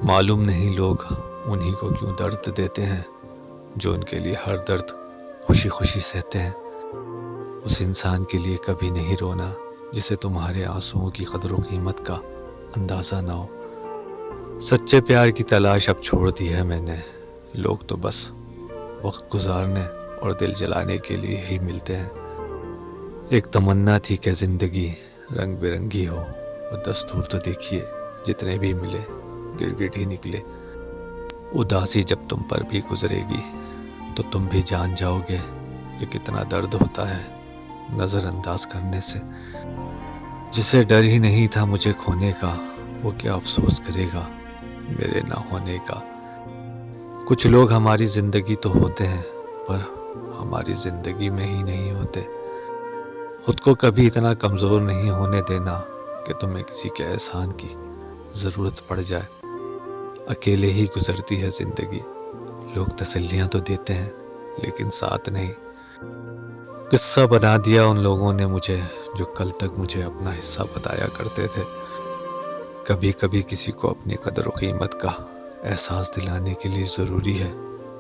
معلوم نہیں لوگ انہی کو کیوں درد دیتے ہیں جو ان کے لیے ہر درد خوشی خوشی سہتے ہیں۔ اس انسان کے لیے کبھی نہیں رونا جسے تمہارے آنسوؤں کی قدر و قیمت کا اندازہ نہ ہو۔ سچے پیار کی تلاش اب چھوڑ دی ہے میں نے، لوگ تو بس وقت گزارنے اور دل جلانے کے لیے ہی ملتے ہیں۔ ایک تمنا تھی کہ زندگی رنگ برنگی ہو، اور دستور تو دیکھیے جتنے بھی ملے گرگٹ ہی نکلے۔ اداسی جب تم پر بھی گزرے گی تو تم بھی جان جاؤ گے کہ کتنا درد ہوتا ہے نظر انداز کرنے سے۔ جسے ڈر ہی نہیں تھا مجھے کھونے کا، وہ کیا افسوس کرے گا میرے نہ ہونے کا۔ کچھ لوگ ہماری زندگی تو ہوتے ہیں پر ہماری زندگی میں ہی نہیں ہوتے۔ خود کو کبھی اتنا کمزور نہیں ہونے دینا کہ تمہیں کسی کے احسان کی ضرورت پڑ جائے۔ اکیلے ہی گزرتی ہے زندگی، لوگ تسلیاں تو دیتے ہیں لیکن ساتھ نہیں۔ قصہ بنا دیا ان لوگوں نے مجھے جو کل تک مجھے اپنا حصہ بتایا کرتے تھے۔ کبھی کبھی کسی کو اپنی قدر و قیمت کا احساس دلانے کے لیے ضروری ہے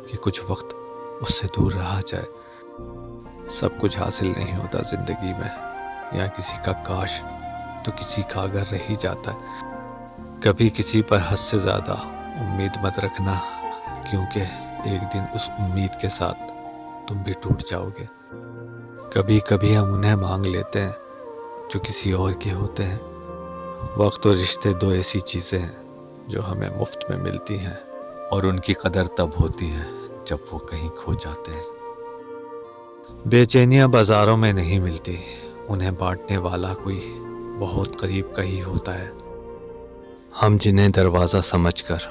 کہ کچھ وقت اس سے دور رہا جائے۔ سب کچھ حاصل نہیں ہوتا زندگی میں، یا کسی کا کاش تو کسی کا اگر رہ ہی جاتا ہے۔ کبھی کسی پر حد سے زیادہ امید مت رکھنا، کیونکہ ایک دن اس امید کے ساتھ تم بھی ٹوٹ جاؤ گے۔ کبھی کبھی ہم انہیں مانگ لیتے ہیں جو کسی اور کے ہوتے ہیں۔ وقت اور رشتے دو ایسی چیزیں ہیں جو ہمیں مفت میں ملتی ہیں، اور ان کی قدر تب ہوتی ہے جب وہ کہیں کھو جاتے ہیں۔ بے چینیاں بازاروں میں نہیں ملتی، انہیں بانٹنے والا کوئی بہت قریب کا ہی ہوتا ہے۔ ہم جنہیں دروازہ سمجھ کر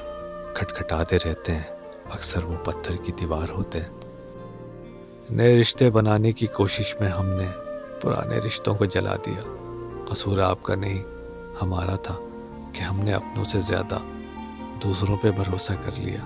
کھٹکھٹاتے رہتے ہیں اکثر وہ پتھر کی دیوار ہوتے ہیں۔ نئے رشتے بنانے کی کوشش میں ہم نے پرانے رشتوں کو جلا دیا۔ قصور آپ کا نہیں ہمارا تھا کہ ہم نے اپنوں سے زیادہ دوسروں پہ بھروسہ کر لیا۔